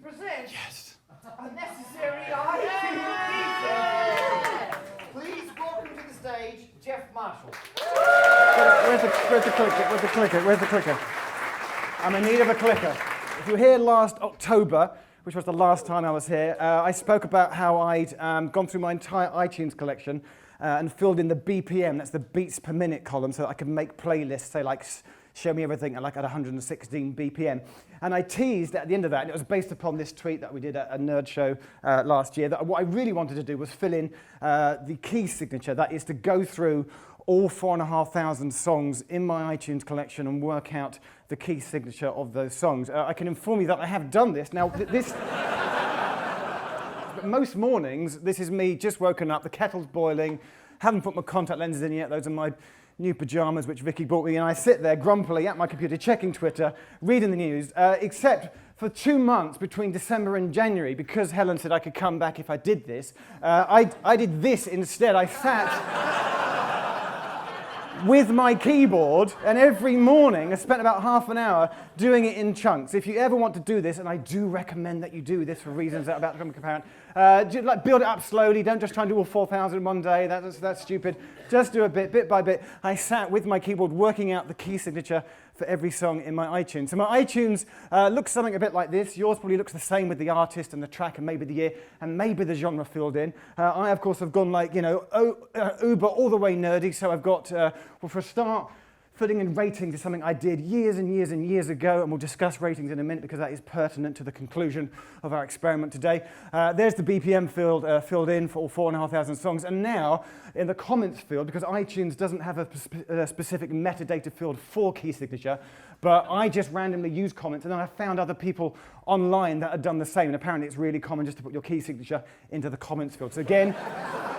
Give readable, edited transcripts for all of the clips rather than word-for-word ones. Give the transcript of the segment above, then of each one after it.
present Yes. Unnecessary Please welcome to the stage, Jeff Marshall. Where's the clicker? I'm in need of a clicker. If you were here last October, which was the last time I was here, I spoke about how I'd gone through my entire iTunes collection and filled in the BPM, that's the beats per minute column, so that I could make playlists, say like show me everything at 116 BPM. And I teased at the end of that, and it was based upon this tweet that we did at a nerd show last year, that what I really wanted to do was fill in the key signature, that is to go through all 4,500 songs in my iTunes collection and work out the key signature of those songs. I can inform you that I have done this. Now, most mornings, this is me just woken up, the kettle's boiling, haven't put my contact lenses in yet, those are my new pajamas which Vicky bought me, and I sit there grumpily at my computer checking Twitter, reading the news, except for 2 months between December and January, because Helen said I could come back if I did this, I did this instead. I sat with my keyboard, and every morning I spent about half an hour doing it in chunks. If you ever want to do this, and I do recommend that you do this for reasons that are about to become apparent, like build it up slowly. Don't just try and do all 4,000 in one day. That's stupid. Just do a bit by bit. I sat with my keyboard working out the key signature for every song in my iTunes. So my iTunes looks something a bit like this. Yours probably looks the same with the artist and the track and maybe the year and maybe the genre filled in. I, of course, have gone like, Uber all the way nerdy. So I've got, well, for a start, filling in ratings is something I did years and years and years ago, and we'll discuss ratings in a minute because that is pertinent to the conclusion of our experiment today. There's the BPM filled in for all 4,500 songs, and now in the comments field, because iTunes doesn't have a specific metadata field for key signature, but I just randomly use comments, and then I found other people online that had done the same, and apparently it's really common just to put your key signature into the comments field. So again,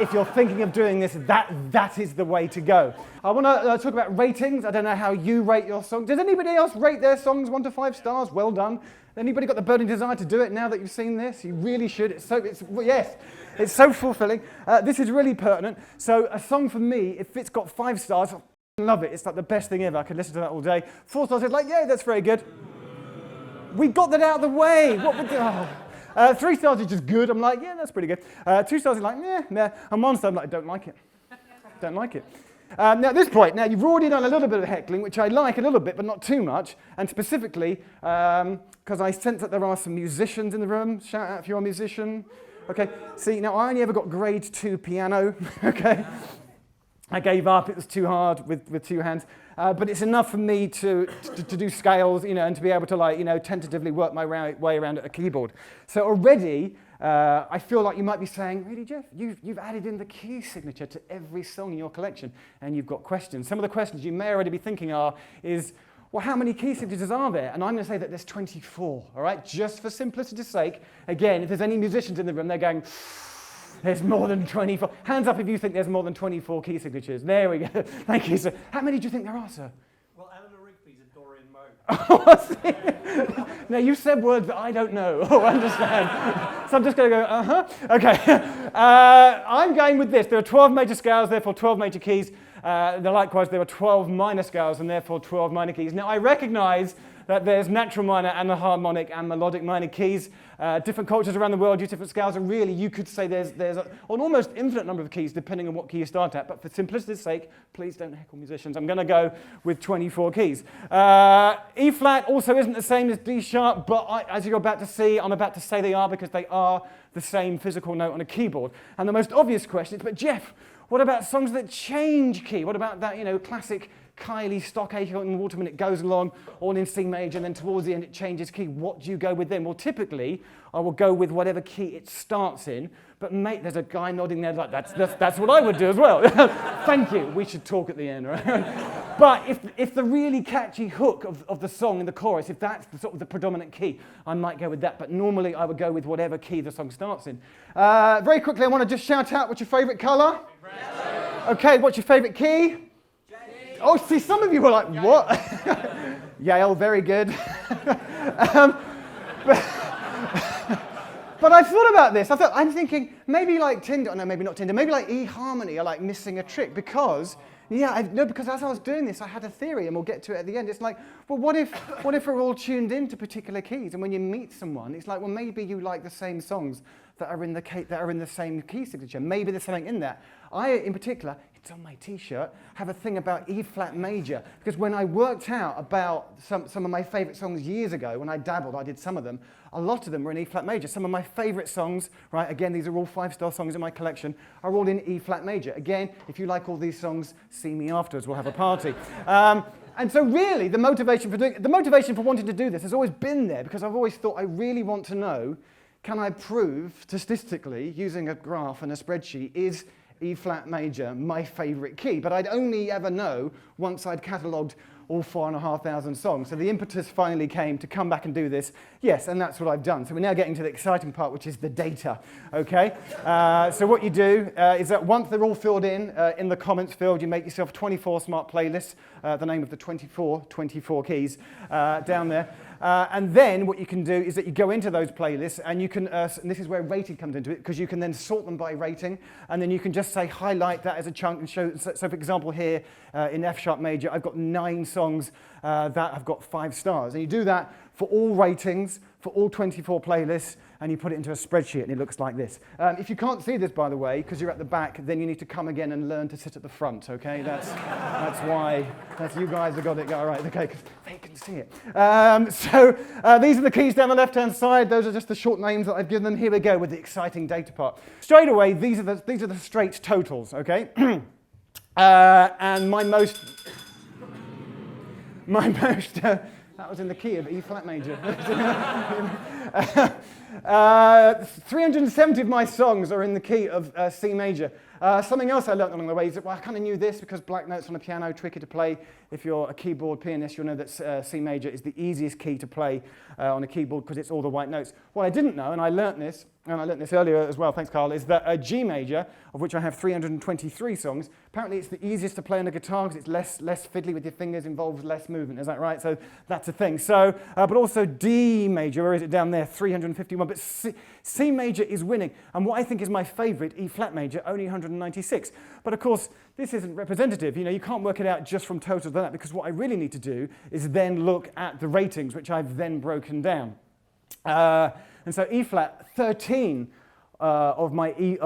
if you're thinking of doing this, that is the way to go. I want to talk about ratings. I don't know how you rate your songs. Does anybody else rate their songs 1 to 5 stars? Well done. Anybody got the burning desire to do it now that you've seen this? You really should. It's so fulfilling. This is really pertinent. So a song for me, if it's got 5 stars, I love it. It's like the best thing ever. I could listen to that all day. 4 stars, it's like, yeah, that's very good. We got that out of the way. What would 3 stars is just good. I'm like, yeah, that's pretty good. 2 stars is like, yeah. And 1 star, I'm like, I don't like it. Don't like it. Now at this point, you've already done a little bit of heckling, which I like a little bit, but not too much. And specifically, because I sense that there are some musicians in the room. Shout out if you're a musician. Okay. See, now I only ever got grade 2 piano. Okay. I gave up. It was too hard with 2 hands. But it's enough for me to do scales, and to be able to tentatively work my way around a keyboard. So already, I feel like you might be saying, really, Jeff, you've added in the key signature to every song in your collection, and you've got questions. Some of the questions you may already be thinking is, well, how many key signatures are there? And I'm going to say that there's 24, all right? Just for simplicity's sake. Again, if there's any musicians in the room, they're going, there's more than 24. Hands up if you think there's more than 24 key signatures. There we go. Thank you, sir. How many do you think there are, sir? Well, Eleanor Rigby's a Dorian Moe. Now, you've said words that I don't know or understand. So I'm just going to go, Okay. I'm going with this. There are 12 major scales, therefore 12 major keys. Likewise, there are 12 minor scales and therefore 12 minor keys. Now, I recognize that there's natural minor and the harmonic and melodic minor keys. Different cultures around the world use different scales, and really you could say there's an almost infinite number of keys depending on what key you start at, but for simplicity's sake, please don't heckle musicians. I'm going to go with 24 keys. E flat also isn't the same as D sharp, but as you're about to see, I'm about to say they are because they are the same physical note on a keyboard. And the most obvious question is, but Jeff, what about songs that change key? What about that, classic Kylie stock Acorn Waterman, it goes along all in C major and then towards the end it changes key. What do you go with then? Well, typically I will go with whatever key it starts in, but mate, there's a guy nodding there like that's what I would do as well. Thank you. We should talk at the end, right? But if the really catchy hook of the song in the chorus, if that's the sort of the predominant key, I might go with that, but normally I would go with whatever key the song starts in. Very quickly, I want to just shout out, what's your favourite colour? Red. Okay, what's your favourite key? Oh, see, some of you were like, what? but But I thought about this. I'm thinking maybe like Tinder. No, maybe not Tinder. Maybe like eHarmony are like missing a trick because, because as I was doing this, I had a theory, and we'll get to it at the end. It's like, well, what if we're all tuned into particular keys, and when you meet someone, it's like, well, maybe you like the same songs that are in the same key signature. Maybe there's something in there. I, in particular, it's on my T-shirt, have a thing about E flat major, because when I worked out about some of my favourite songs years ago, when I dabbled, I did some of them, a lot of them were in E flat major. Some of my favourite songs, right, again, these are all 5-star songs in my collection, are all in E flat major. Again, if you like all these songs, see me afterwards, we'll have a party. And so really, the motivation for wanting to do this has always been there, because I've always thought I really want to know, can I prove statistically, using a graph and a spreadsheet, is E flat major my favourite key? But I'd only ever know once I'd catalogued all 4,500 songs. So the impetus finally came to come back and do this. Yes, and that's what I've done. So we're now getting to the exciting part, which is the data, okay? So what you do is that once they're all filled in the comments field, you make yourself 24 smart playlists, the name of the 24 keys down there. And then what you can do is that you go into those playlists, and you can, and this is where rating comes into it, because you can then sort them by rating, and then you can just say highlight that as a chunk and show. So for example, here in F sharp major, I've got 9 songs that have got 5 stars, and you do that for all ratings, for all 24 playlists, and you put it into a spreadsheet, and it looks like this. If you can't see this, by the way, because you're at the back, then you need to come again and learn to sit at the front, okay? That's why you guys have got it. All right, okay, because they can see it. So these are the keys down the left-hand side. Those are just the short names that I've given them. Here we go with the exciting data part. Straight away, these are the straight totals, okay? And my most, that was in the key of E flat major. 370 of my songs are in the key of C major. Something else I learned along the way is that, well, I kind of knew this because black notes on a piano, tricky to play. If you're a keyboard pianist, you'll know that C major is the easiest key to play on a keyboard because it's all the white notes. What I didn't know, and I learnt this earlier as well, thanks Carl, is that G major, of which I have 323 songs, apparently it's the easiest to play on a guitar because it's less fiddly with your fingers, involves less movement, is that right? So that's a thing. So, but also D major, where is it down there, 351, but C major is winning. And what I think is my favorite, E flat major, only 196. But of course, this isn't representative. You know, you can't work it out just from totals like that, because what I really need to do is then look at the ratings, which I've then broken down. And so E flat, 13 of my E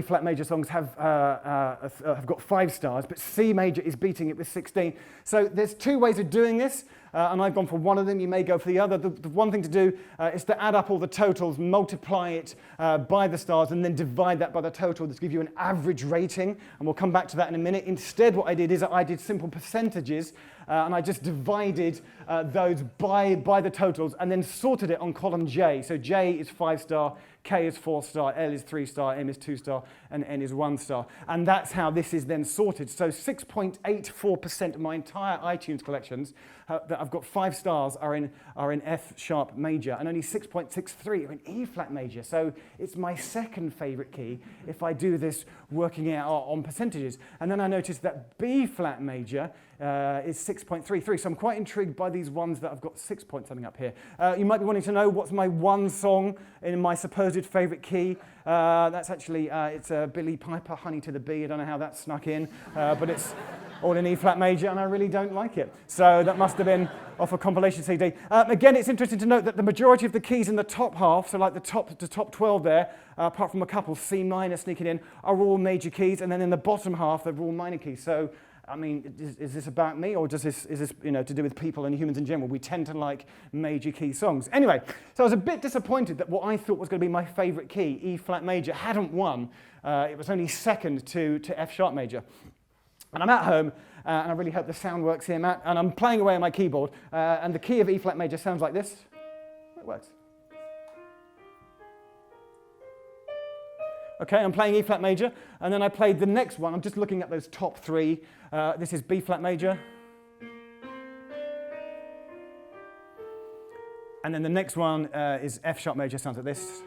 flat major songs have got 5 stars, but C major is beating it with 16. So there's 2 ways of doing this, and I've gone for one of them. You may go for the other. The one thing to do is to add up all the totals, multiply it by the stars, and then divide that by the total. This gives you an average rating, and we'll come back to that in a minute. Instead, what I did is I did simple percentages, and I just divided those by the totals, and then sorted it on column J. So J is 5-star, K is 4-star, L is 3-star, M is 2-star, and N is 1-star. And that's how this is then sorted. So 6.84% of my entire iTunes collections that I've got 5 stars are in F sharp major, and only 6.63 are in E flat major. So it's my second favorite key if I do this working out on percentages. And then I noticed that B flat major is 6.33. So I'm quite intrigued by these ones that I've got 6 point something up here. You might be wanting to know what's my one song in my supposed favorite key. That's actually, it's Billy Piper, Honey to the Bee. I don't know how that snuck in, but it's all in E flat major, and I really don't like it. So that must have been off a compilation CD. Again, it's interesting to note that the majority of the keys in the top half, so like the top 12 there, apart from a couple, C minor sneaking in, are all major keys, and then in the bottom half, they're all minor keys. So, I mean, is this about me, or is this to do with people and humans in general? We tend to like major key songs. Anyway, so I was a bit disappointed that what I thought was going to be my favorite key, E flat major, hadn't won. It was only second to F sharp major. And I'm at home, and I really hope the sound works here, Matt, and I'm playing away on my keyboard, and the key of E flat major sounds like this. It works. Okay, I'm playing E flat major, and then I played the next one. I'm just looking at those top 3. This is B flat major. And then the next one is F sharp major, sounds like this.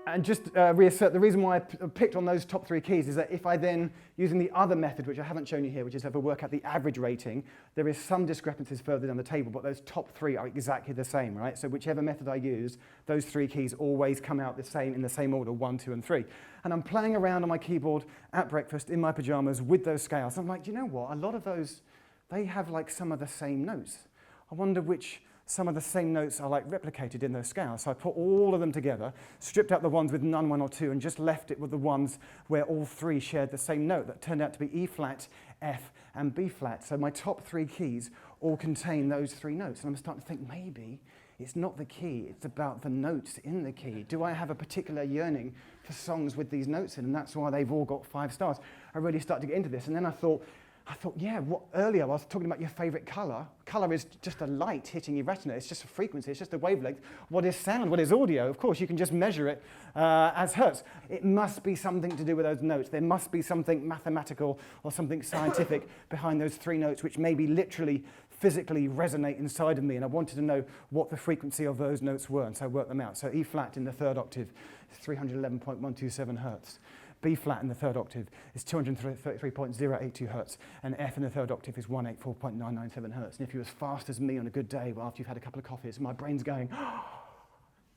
And just reassert, the reason why I picked on those top 3 keys is that if I then, using the other method, which I haven't shown you here, which is to work out the average rating, there is some discrepancies further down the table, but those top 3 are exactly the same, right? So whichever method I use, those 3 keys always come out the same in the same order, 1, 2, and 3. And I'm playing around on my keyboard at breakfast in my pajamas with those scales. I'm like, do you know what? A lot of those, they have like some of the same notes. I wonder which some of the same notes are like replicated in those scales. So I put all of them together, stripped out the ones with none, 1 or 2, and just left it with the ones where all 3 shared the same note. That turned out to be E flat, F, and B flat. So my top 3 keys all contain those 3 notes. And I'm starting to think maybe it's not the key, it's about the notes in the key. Do I have a particular yearning for songs with these notes in? And that's why they've all got 5 stars. I really started to get into this. And then I thought, yeah, earlier I was talking about your favorite color. Color is just a light hitting your retina. It's just a frequency. It's just a wavelength. What is sound? What is audio? Of course, you can just measure it as hertz. It must be something to do with those notes. There must be something mathematical or something scientific behind those 3 notes, which maybe literally, physically resonate inside of me. And I wanted to know what the frequency of those notes were, and so I worked them out. So E flat in the 3rd octave is 311.127 hertz. B flat in the 3rd octave is 233.082 hertz, and F in the 3rd octave is 184.997 hertz. And if you're as fast as me on a good day, well, after you've had a couple of coffees, my brain's going, oh,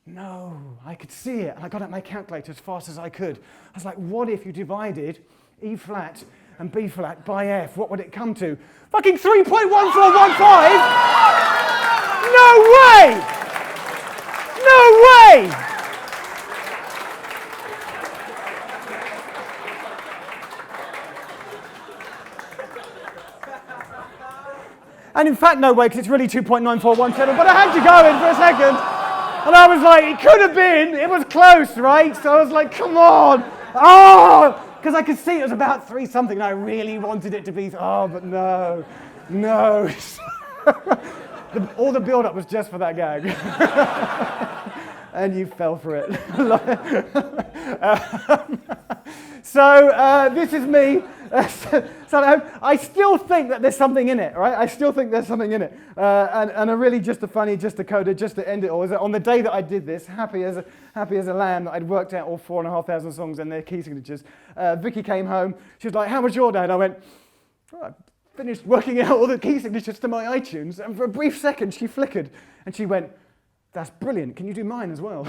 no, I could see it. And I got out my calculator as fast as I could. I was like, what if you divided E flat and B flat by F? What would it come to? Fucking 3.1415! No way! No way! And in fact, no way, because it's really 2.9417, but I had to go in for a second. And I was like, it could have been, it was close, right? So I was like, come on. Oh, because I could see it was about 3 something, and I really wanted it to be, but no. All the build-up was just for that gag. And you fell for it. So this is me. So I still think that there's something in it, right? I still think there's something in it. And a really just a coda, just to end it all, is that on the day that I did this, happy as a lamb, that I'd worked out all 4,500 songs and their key signatures, Vicky came home. She was like, how was your day? And I went, I finished working out all the key signatures to my iTunes. And for a brief second, she flickered. And she went, that's brilliant. Can you do mine as well?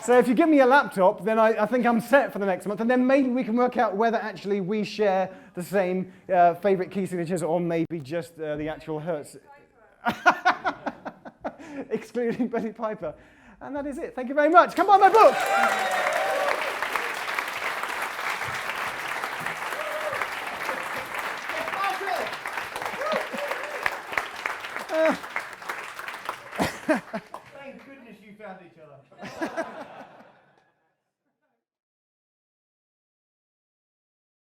So if you give me a laptop, then I think I'm set for the next month, and then maybe we can work out whether actually we share the same favourite key signatures, or maybe just the actual hertz. Excluding Betty Piper. And that is it. Thank you very much. Come buy my book. Thank goodness you found each other.